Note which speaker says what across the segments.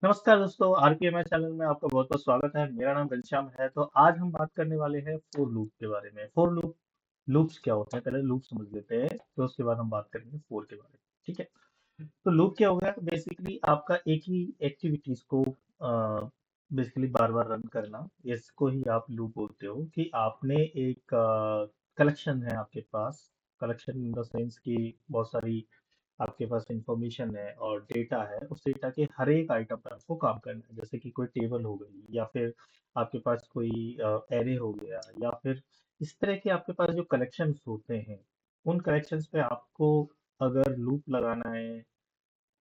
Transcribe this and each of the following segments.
Speaker 1: नमस्कार दोस्तों, आरपीएमएस चैनल में आपका बहुत बहुत स्वागत है। मेरा नाम घनश्याम है। तो आज हम बात करने वाले हैं फोर लूप के बारे में। फोर लूप्स क्या होते हैं, पहले लूप समझ लेते हैं, तो उसके बाद हम बात करेंगे फोर के बारे में। ठीक है। तो लूप क्या हो गया? बेसिकली आपका एक ही एक्टिविटीज को बेसिकली बार बार रन करना, इसको ही आप लूप बोलते हो। कि आपने एक कलेक्शन है आपके पास। कलेक्शन इन द सेंस कि बहुत सारी आपके पास इंफॉर्मेशन है और डेटा है। उस डेटा के हर एक आइटम पर आपको काम करना है, जैसे कि कोई टेबल हो गई, या फिर आपके पास कोई एरे हो गया, या फिर इस तरह के आपके पास जो कलेक्शंस होते हैं, उन कलेक्शंस पे आपको अगर लूप लगाना है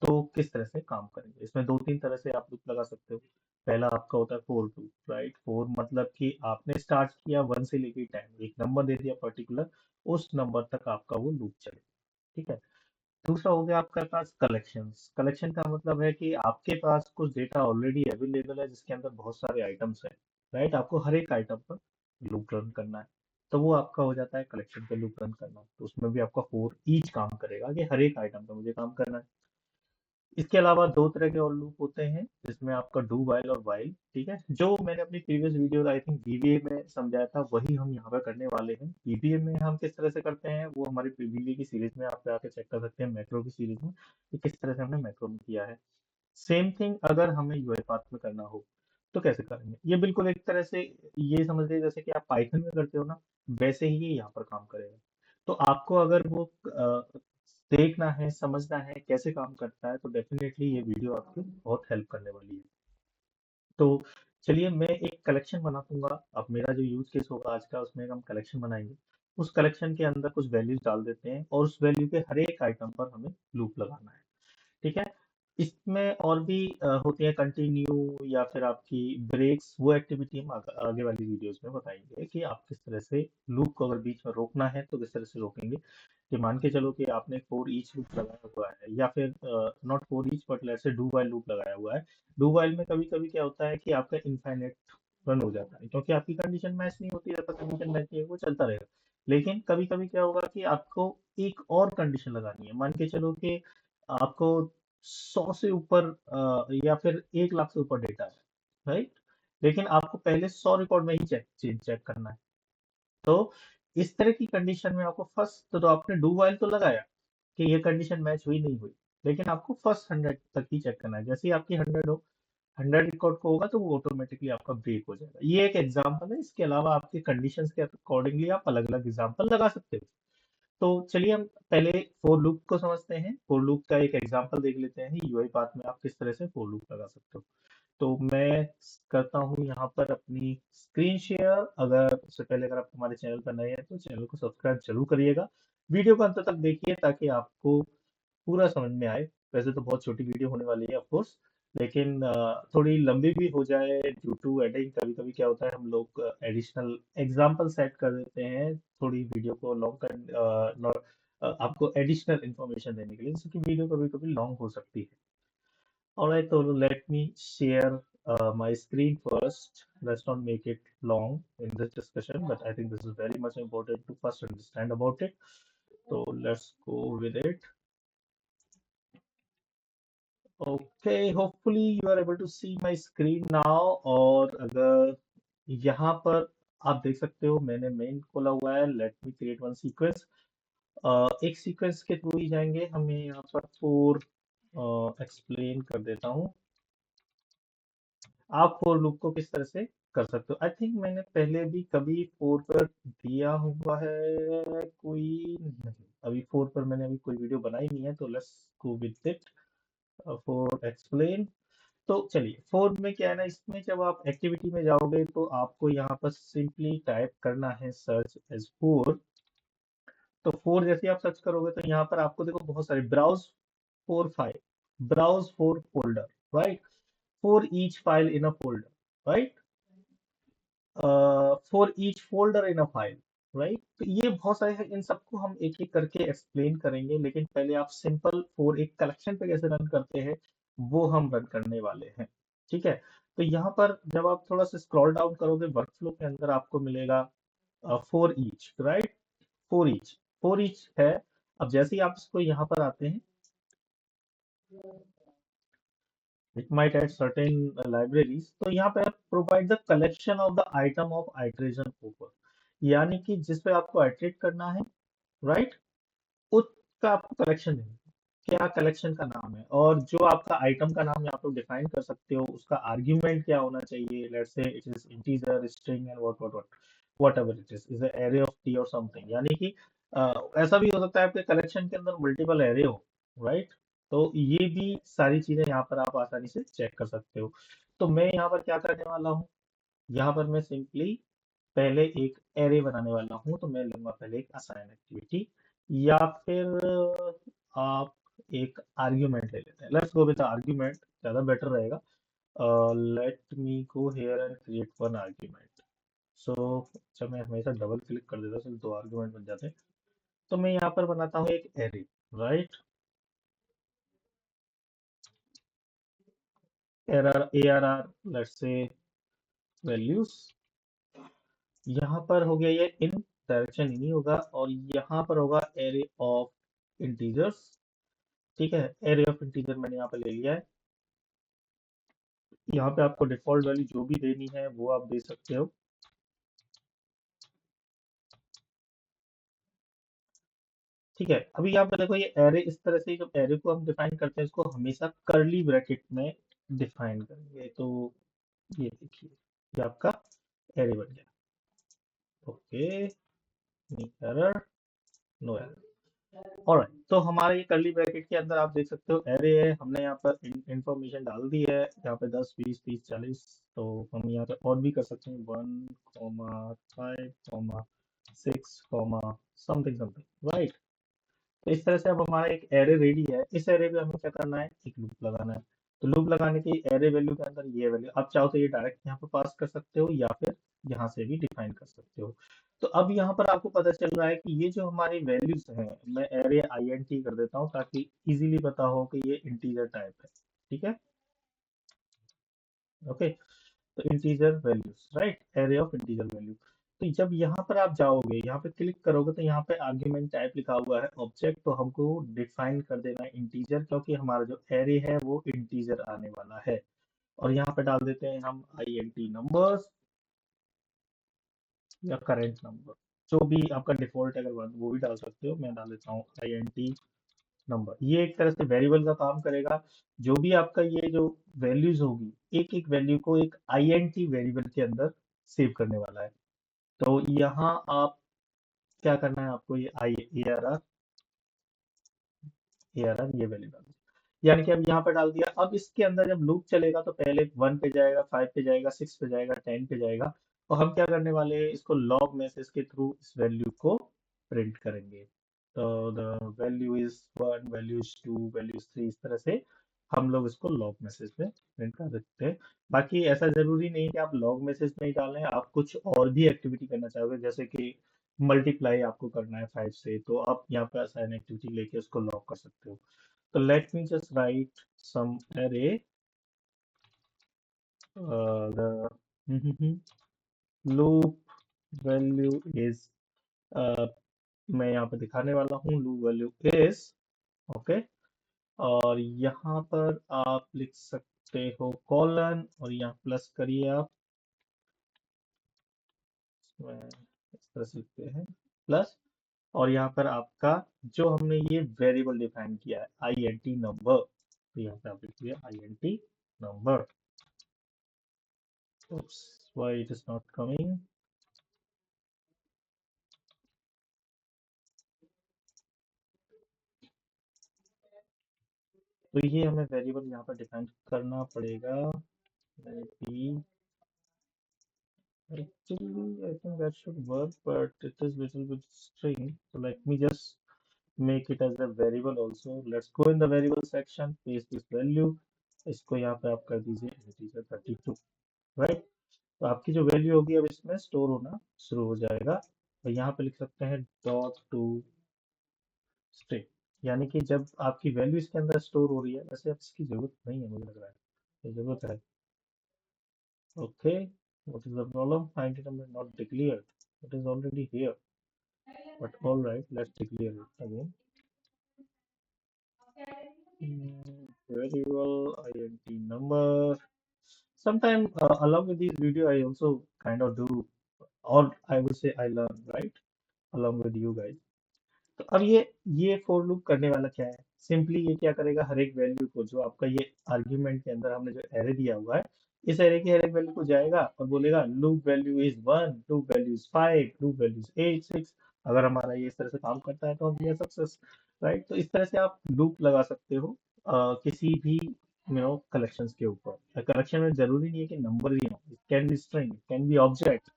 Speaker 1: तो किस तरह से काम करेंगे। इसमें दो तीन तरह से आप लूप लगा सकते हो। पहला आपका होता है फोर लूप, राइट। फोर मतलब कि आपने स्टार्ट किया वन से लेके 10, एक नंबर दे दिया पर्टिकुलर, उस नंबर तक आपका वो लूप चले। ठीक है। दूसरा हो गया आपके पास कलेक्शंस। कलेक्शन का मतलब है कि आपके पास कुछ डेटा ऑलरेडी अवेलेबल है जिसके अंदर बहुत सारे आइटम्स हैं, राइट। आपको हर एक आइटम पर लूप रन करना है, तो वो आपका हो जाता है कलेक्शन पे लूप रन करना। तो उसमें भी आपका फोर ईच काम करेगा कि हर एक आइटम पे मुझे काम करना है। इसके अलावा दो तरह के और लूप होते हैं, जिसमें आपका डू वाइल और वाइल। ठीक है। जो मैंने अपनी previous video I think BBA में समझाया था, वही हम यहाँ पर करने वाले हैं। बीबीए में हम किस तरह से करते हैं वो हमारी बीबीए की सीरीज में आप आके चेक कर सकते हैं, मैक्रो की सीरीज में, कि किस तरह से हमने मैक्रो में किया है। सेम थिंग अगर हमें यूएफआरट में करना हो तो कैसे करेंगे। ये बिल्कुल एक तरह से ये समझ लीजिए जैसे कि आप पाइथन में करते हो ना, वैसे ही ये यहाँ पर काम करेगा। तो आपको अगर वो देखना है, समझना है कैसे काम करता है, तो डेफिनेटली ये वीडियो आपकी बहुत हेल्प करने वाली है। तो चलिए मैं एक कलेक्शन बना दूंगा। अब मेरा जो यूज केस होगा आज का, उसमें हम कलेक्शन बनाएंगे। उस कलेक्शन के अंदर कुछ वैल्यूज डाल देते हैं और उस वैल्यू के हर एक आइटम पर हमें लूप लगाना है। ठीक है। इसमें और भी होती है कंटिन्यू या फिर आपकी ब्रेक्स। वो एक्टिविटी हम आगे वाली वीडियोस में बताएंगे कि आप किस तरह से लूप को अगर बीच में रोकना है तो किस तरह से रोकेंगे। कि मान के चलो कि आपने फोर ईच लूप लगाया हुआ है, या फिर not for each but let's say do while loop लगाया हुआ है। डू वाइल में कभी कभी क्या होता है कि आपका इनफाइनाइट रन हो जाता है, क्योंकि आपकी कंडीशन मैच नहीं होती। जब तक कंडीशन मैच नहीं है वो चलता रहेगा। लेकिन कभी कभी क्या होगा कि आपको एक और कंडीशन लगानी है। मान के चलो कि आपको 100 से ऊपर या फिर 1 लाख से ऊपर डेटा है, राइट। लेकिन आपको पहले 100 रिकॉर्ड में ही चेक चेक करना है। तो इस तरह की कंडीशन में आपको फर्स्ट तो आपने डू वाइल तो लगाया कि ये कंडीशन मैच हुई नहीं हुई, लेकिन आपको फर्स्ट 100 तक ही चेक करना है। जैसे ही आपकी 100 हो, 100 रिकॉर्ड को होगा तो वो ऑटोमेटिकली आपका ब्रेक हो जाएगा। ये एक एग्जांपल है। इसके अलावा आपके कंडीशंस के अकॉर्डिंगली आप अलग अलग एग्जांपल लगा सकते हो। तो चलिए हम पहले फोर लूप को समझते हैं। फोर लूप का एक एग्जांपल देख लेते हैं, यूआई पाथ में आप किस तरह से फोर लूप लगा सकते हो। तो मैं करता हूँ यहाँ पर अपनी स्क्रीन शेयर। अगर उससे पहले अगर आप हमारे चैनल पर नए हैं तो चैनल को सब्सक्राइब जरूर करिएगा। वीडियो को अंत तक देखिए ताकि आपको पूरा समझ में आए। वैसे तो बहुत छोटी वीडियो होने वाली है ऑफ कोर्स, लेकिन थोड़ी लंबी भी हो जाए ड्यू टू एडिटिंग। कभी कभी क्या होता है हम लोग एडिशनल एग्जांपल सेट कर देते हैं थोड़ी वीडियो को लॉन्ग कर, आपको एडिशनल इंफॉर्मेशन देने के लिए, जैसे कि वीडियो कभी कभी लॉन्ग हो सकती है। Alright, so let me share my screen first. Let's not make it long in this discussion, but I think this is very much important to first understand about it. So let's go with it. Okay, hopefully you are able to see my screen now. और अगर यहाँ पर आप देख सकते हो मैंने main खोला हुआ है। Let me create one sequence. एक सीक्वेंस के थ्रू ही जाएंगे। हमें यहाँ पर फोर एक्सप्लेन कर देता हूँ। आप फोर लूप को किस तरह से कर सकते हो। आई थिंक मैंने पहले भी कभी फोर पर दिया हुआ है कोई नहीं। अभी फोर पर मैंने अभी कोई वीडियो बनाई नहीं है, तो let's go with it. Four explain. तो चलिए, फोर में क्या है ना, इसमें जब आप एक्टिविटी में जाओगे तो आपको यहाँ पर सिंपली टाइप करना है सर्च एज फोर। तो फोर जैसे आप सर्च करोगे तो यहाँ पर आपको देखो बहुत सारे browse for file, browse for folder, right. For each file in a folder, right. For each folder in a file, right. तो ये बहुत सारे हैं, इन सबको हम एक एक करके एक्सप्लेन करेंगे। लेकिन पहले आप सिंपल फॉर एक कलेक्शन पे कैसे रन करते हैं वो हम रन करने वाले हैं। ठीक है। तो यहाँ पर जब आप थोड़ा सा स्क्रॉल डाउन करोगे वर्कफ्लो के अंदर आपको मिलेगा for each, right. For each है। अब जैसे ही आप इसको यहाँ पर आते हैं, It might add certain libraries. तो यहाँ पे आप provide the collection of the item of iteration over, यानी कि जिस पे आपको iterate करना है, right? उसका आपको कलेक्शन है, क्या कलेक्शन का नाम है, और जो आपका आइटम का नाम है आप लोग डिफाइन कर सकते हो, उसका आर्ग्यूमेंट क्या होना चाहिए, let's say it is integer, string and what ever it is array of T और समथिंग, यानी कि ऐसा भी हो सकता है आपके कलेक्शन के अंदर मल्टीपल एरे हो, राइट? तो ये भी सारी चीजें यहाँ पर आप आसानी से चेक कर सकते हो। तो मैं यहाँ पर क्या करने वाला हूँ, यहाँ पर मैं सिंपली पहले एक एरे बनाने वाला हूँ, तो मैं लूंगा पहले एक असाइन एक्टिविटी, या फिर आप एक आर्ग्यूमेंट ले लेते हैं। लेट्स गो विद आर्ग्यूमेंट, ज्यादा बेटर रहेगा। Let me go here and create one argument. So जब मैं हमेशा डबल क्लिक कर देता हूँ तो दो आर्ग्यूमेंट बन जाते हैं। तो मैं यहाँ पर बनाता हूँ एक array, right? ARR, let's say values, यहाँ पर हो गया ये इन, डायरेक्शन नहीं होगा, और यहाँ पर होगा एरे ऑफ इंटीजर्स। ठीक है, एरे ऑफ इंटीजर मैंने यहाँ पे ले लिया है। यहाँ पे आपको डिफॉल्ट वैल्यू जो भी देनी है वो आप दे सकते हो। ठीक है, अभी यहाँ पे देखो ये एरे इस तरह से, जब एरे को हम डिफाइन करते हैं इसको हमेशा करली ब्रैकेट में डिफाइन करेंगे। तो ये देखिए, ये आपका एरे बन गया। Okay, error, no error. Alright, तो हमारे ये कर्ली ब्रैकेट के अंदर आप देख सकते हो एरे है, हमने यहाँ पर इंफॉर्मेशन डाल दी है, यहाँ पे 10 20 30 40। तो हम यहाँ पे और भी कर सकते हैं, 1,5,6, समथिंग समथिंग, राइट? तो इस तरह से अब हमारा एक एरे रेडी है। इस एरे पे हमें क्या करना है, एक लूप लगाना है। तो लूप लगाने की एरे वैल्यू के अंदर ये वैल्यू आप चाहो तो ये डायरेक्ट यहाँ पर पास कर सकते हो, या फिर यहाँ से भी डिफाइन कर सकते हो। तो अब यहाँ पर आपको पता चल रहा है कि ये जो हमारी वैल्यूज हैं, मैं एरे INT कर देता हूँ ताकि इजीली पता हो कि ये इंटीजर टाइप है। ठीक है, ओके। तो integer values, right, array of integer value. तो जब यहाँ पर आप जाओगे, यहाँ पे क्लिक करोगे, तो यहाँ पे आर्ग्यूमेंट टाइप लिखा हुआ है ऑब्जेक्ट, तो हमको डिफाइन कर देना है इंटीजर, क्योंकि हमारा जो एरे है वो इंटीजर आने वाला है। और यहाँ पे डाल देते हैं हम INT नंबर्स या करेंट नंबर, जो भी आपका डिफॉल्ट है, अगर वो भी डाल सकते हो। मैं डाल देता हूँ INT नंबर। ये एक तरह से वेरिएबल का काम करेगा। जो भी आपका ये जो वैल्यूज होगी, एक एक वैल्यू को एक INT वेरिएबल के अंदर सेव करने वाला है। तो यहाँ आप क्या करना है, आपको ये आई ARR ये वैल्यू डाल दी, यानी कि अब यहाँ पे डाल दिया। अब इसके अंदर जब लूप चलेगा तो पहले 1 पे जाएगा, 5 पे जाएगा, 6 पे जाएगा, 10 पे जाएगा। और हम क्या करने वाले हैं, इसको लॉग मैसेज के थ्रू इस वैल्यू को प्रिंट करेंगे। तो the value is 1, value is 2, value is 3, इस तरह से हम लोग इसको लॉग मैसेज में प्रिंट कर देते हैं। बाकी ऐसा जरूरी नहीं कि आप लॉग मैसेज में ही डालें, आप कुछ और भी एक्टिविटी करना चाहोगे, जैसे कि मल्टीप्लाई आपको करना है 5 से, तो आप यहाँ पर असाइन एक्टिविटी लेके उसको लॉक कर सकते हो। तो let me just write some array, the loop value is, मैं यहाँ पे दिखाने वाला हूँ loop value is, ओके। और यहाँ पर आप लिख सकते हो कॉलन, और यहाँ प्लस करिए आप, इसमें इस तरह से लिखते हैं प्लस। और यहाँ पर आपका जो हमने ये वेरिएबल डिफाइन किया है INT नंबर, तो यहाँ पे आप लिखिए INT number. Oops, why it is not coming? तो ये हमें वेरिएबल यहाँ पर डिफाइन करना पड़ेगा। maybe actually I think that should work, but it is little bit string. So let me just make it as a variable also. Let's go in the variable section, paste this value, इसको यहाँ पे आप कर दीजिए integer 32, right? तो आपकी जो value होगी अब इसमें स्टोर होना शुरू हो जाएगा। और यहाँ पे लिख सकते हैं डॉट टू स्ट्रिंग, यानी कि जब आपकी वैल्यू इसके अंदर स्टोर हो रही है, वैसे अब इसकी जरूरत नहीं है, मुझे लग रहा है ये जरूरत है। Okay, what is the problem? Find it number not declared. It is already here, but all right, let's declare it again. variable int number. Sometime along with this video, I also kind of do, or I would say I learn, right? Along with you guys. तो अब ये for loop करने वाला क्या है? Simply ये क्या करेगा, हर एक वैल्यू को जो आपका ये आर्ग्यूमेंट के अंदर हमने जो एरे दिया हुआ है, इस एरे की हर एक वैल्यू को जाएगा और बोलेगा loop value is 1, loop value is 5, loop value is 8, 6। अगर हमारा ये इस तरह से काम करता है तो हम ये सक्सेस, राइट? तो इस तरह से आप लूप लगा सकते हो किसी भी कलेक्शंस के ऊपर। कलेक्शन में जरूरी नहीं है कि नंबर ही हो, it can be string, it can be object,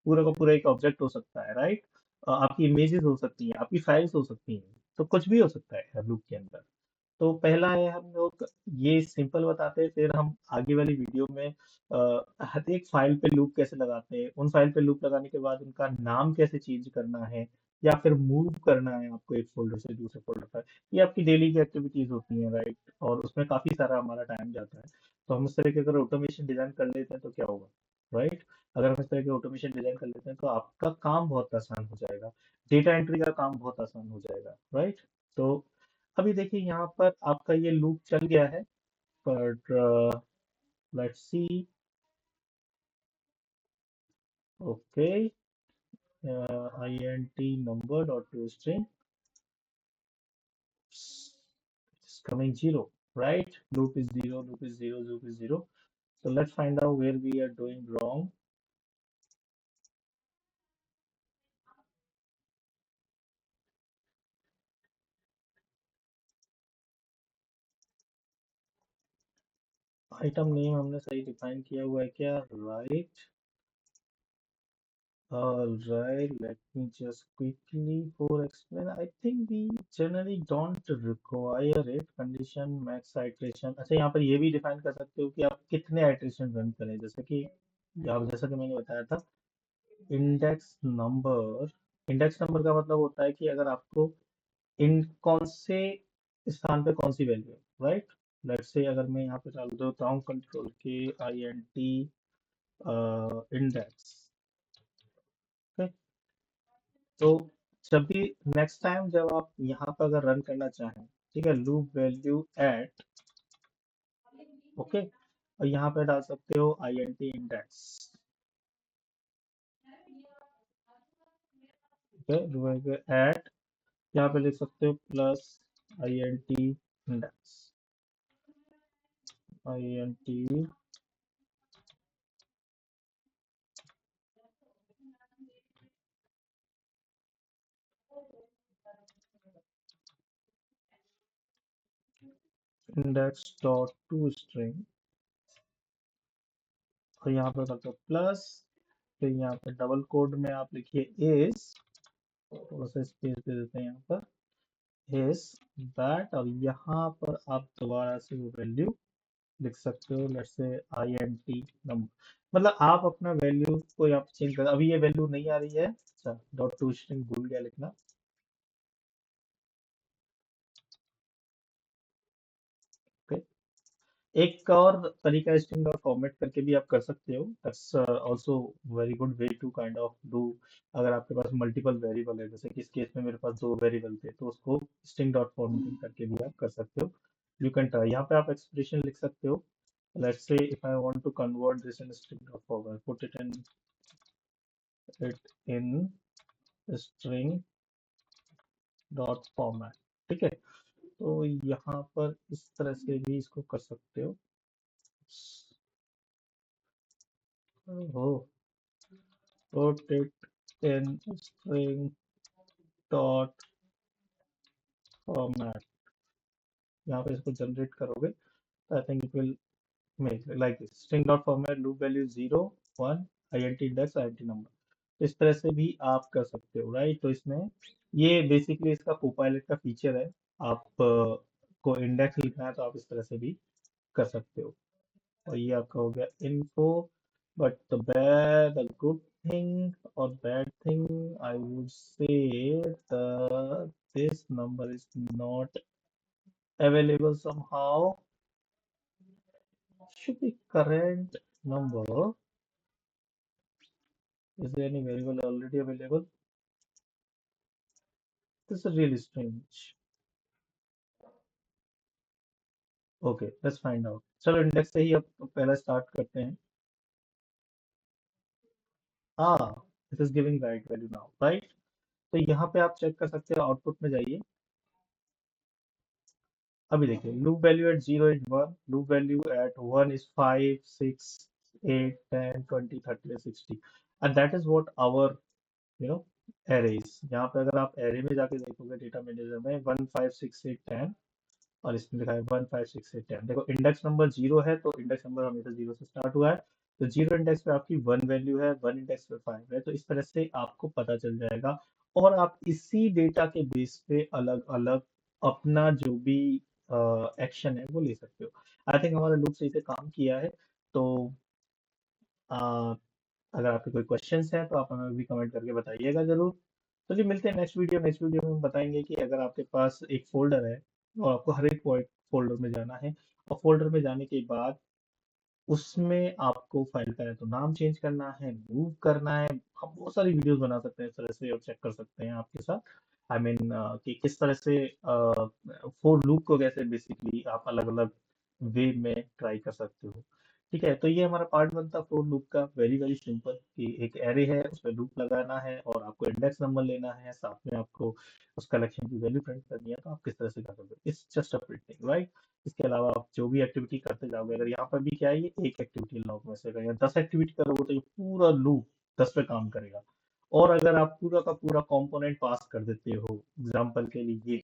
Speaker 1: पूरा का पूरा एक ऑब्जेक्ट हो सकता है, राइट? आपकी इमेजेस हो सकती हैं, आपकी फाइल्स हो सकती हैं, तो कुछ भी हो सकता है लूप के अंदर। तो पहला है हम लोग ये सिंपल बताते हैं, फिर हम आगे वाली वीडियो में हर एक फाइल पे लूप कैसे लगाते हैं, उन फाइल पे लूप लगाने के बाद उनका नाम कैसे चेंज करना है, या फिर मूव करना है आपको एक फोल्डर से दूसरे फोल्डर पर। ये आपकी डेली की एक्टिविटीज होती हैं, राइट? और उसमें काफी सारा हमारा टाइम जाता है। तो हम इस तरह के अगर ऑटोमेशन डिजाइन कर लेते हैं तो क्या होगा, राइट? अगर हम इस तरह के ऑटोमेशन डिजाइन कर लेते हैं तो आपका काम बहुत आसान हो जाएगा, डेटा एंट्री का काम बहुत आसान हो जाएगा, राइट? तो अभी देखिए यहाँ पर आपका ये लूप चल गया है, पर let's see. Okay, int number dot to string is coming 0, right? Loop is 0, loop is 0, loop is 0. So let's find out where we are doing wrong. Item name हमने सही डिफाइन किया हुआ है क्या, right? All right, let me just quickly for explain. I think we generally don't require it. Condition max iteration. अच्छा, यहाँ पर ये भी डिफाइन कर सकते हो कि आप कितने आइट्रेशन रन करें, जैसे कि जैसा कि मैंने बताया था, इंडेक्स नंबर। इंडेक्स नंबर का मतलब होता है कि अगर आपको इन कौन से स्थान पे कौन सी वैल्यू है, राइट? लेट्स से अगर मैं यहाँ पे चालू देता हूँ कंट्रोल के INT इंडेक्स, तो जब भी नेक्स्ट टाइम जब आप यहाँ पर अगर रन करना चाहें, ठीक है, लूप वैल्यू एट, ओके, और यहाँ पे डाल सकते हो INT इंडेक्स, ठीक है, लूप वैल्यू एट, यहाँ पे लिख सकते हो plus INT index, INT index dot to string, और यहाँ पे करते हो प्लस, फिर यहाँ पे डबल कोड में आप लिखिए इज, थोड़ा सा स्पेस दे देते हैं यहाँ पर, इज दैट, और यहाँ पर आप दोबारा से वो वैल्यू लिख सकते हो, लेट्स से INT नंबर। मतलब आप अपना वैल्यू को यहाँ पे चेंज कर, अभी ये वैल्यू नहीं आ रही है, अच्छा डॉट टू स्ट्रिंग भूल गया लिखना, ओके। एक और तरीका स्ट्रिंग डॉट फॉर्मेट करके भी आप कर सकते हो, that's also very good way to kind of do. अगर आपके पास मल्टीपल वेरिएबल है, जैसे कि इस केस में मेरे पास दो वेरिएबल थे, तो उसको स्ट्रिंग डॉट फॉर्मेटिंग करके भी आप कर सकते हो। यू कैन ट्राई, यहाँ पे आप एक्सप्रेशन लिख सकते हो, let's say if I want to convert this in string dot format, put it in string dot format, ठीक है? तो यहाँ पर इस तरह से भी इसको कर सकते हो। हो, put it in string dot format, यहाँ पे इसको जनरेट करोगे तो I think it will make like this, string dot format loop value 0, 1, INT index, INT number. इस तरह से भी आप कर सकते हो, राइट? तो इसमें ये बेसिकली इसका कोपायलट का फीचर है। आप को इंडेक्स लिखना है तो आप इस तरह से भी कर सकते हो। और ये आपका हो गया info, but the good thing और bad thing I would say the this number is not available somehow, should be current number. Is there any variable already available? This is really strange. Okay, let's find out. चलो index से ही अब पहला start करते हैं। हाँ, it is giving right value now, right. तो यहाँ पे आप चेक कर सकते हो, आउटपुट में जाइए। अभी देखिए, loop value at 0 is 1, loop value at 1 is 5 6 8 10 20 30 60, and that is what our arrays. यहाँ पे अगर आप एरे में जाके देखोगे डेटा मैनेजर में 1 5 6 8 10, और इसमें लिखा है 1 5 6 8 10। देखो इंडेक्स नंबर जीरो है तो इंडेक्स नंबर हमेशा जीरो से स्टार्ट हुआ है। तो जीरो इंडेक्स पे आपकी वन वैल्यू है, वन इंडेक्स पे फाइव है, तो इस तरह से आपको पता चल जाएगा। और आप इसी डेटा के बेस पे अलग अलग अपना जो भी एक्शन है वो ले सकते हो। आई थिंक हमारा लूप सही से काम किया है। तो अ, अगर आपके कोई क्वेश्चंस हैं तो आप हमें भी कमेंट करके बताइएगा जरूर। चलिए मिलते हैं नेक्स्ट वीडियो में हम बताएंगे कि अगर आपके पास एक फोल्डर है और आपको हर एक फोल्डर में जाना है, और फोल्डर में जाने के बाद उसमें आपको फाइल का है तो नाम चेंज करना है, मूव करना है। हम बहुत सारी वीडियोस बना सकते हैं इस तरह से, और चेक कर सकते हैं आपके साथ। आई मीन कि किस तरह से फोर लूप को कैसे बेसिकली आप अलग अलग वे में ट्राई कर सकते हो। ठीक है, तो ये हमारा पार्ट वन था फोर लूप का। वेरी वेरी सिंपल, कि एक एरे है उसमें लूप लगाना है और आपको इंडेक्स नंबर लेना है, साथ में आपको उस कलेक्शन की वैल्यू प्रिंट करनी है। तो आप किस तरह से कर सकते हो, it's just a printing, right. इसके अलावा आप जो भी एक्टिविटी करते जाओगे, अगर यहाँ पर भी क्या है, ये एक एक्टिविटी लॉग में से अगर यहाँ 10 एक्टिविटी करोगे तो ये पूरा लूप 10 पे काम करेगा। और अगर आप पूरा का पूरा कंपोनेंट पास कर देते हो, एग्जांपल के लिए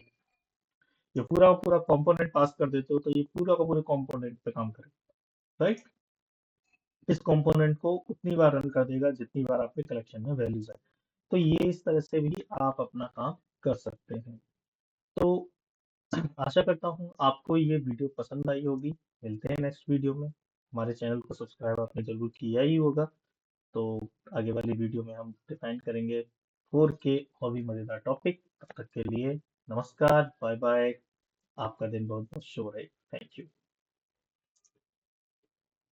Speaker 1: ये पूरा का पूरा कंपोनेंट पास कर देते हो, तो ये पूरा का पूरा कंपोनेंट पे काम करेगा, राइट। इस कंपोनेंट को उतनी बार रन कर देगा जितनी बार आपके कलेक्शन में वैल्यूज है। तो ये इस तरह से भी आप अपना काम कर सकते हैं। तो आशा करता हूँ आपको ये वीडियो पसंद आई होगी। मिलते हैं नेक्स्ट वीडियो में। हमारे चैनल को सब्सक्राइब आपने जरूर किया ही होगा। तो आगे वाली वीडियो में हम डिफाइन करेंगे 4K और भी मज़ेदार टॉपिक। तब तक के लिए नमस्कार, बाय बाय। आपका दिन बहुत बहुत शुभ रहे। Thank you.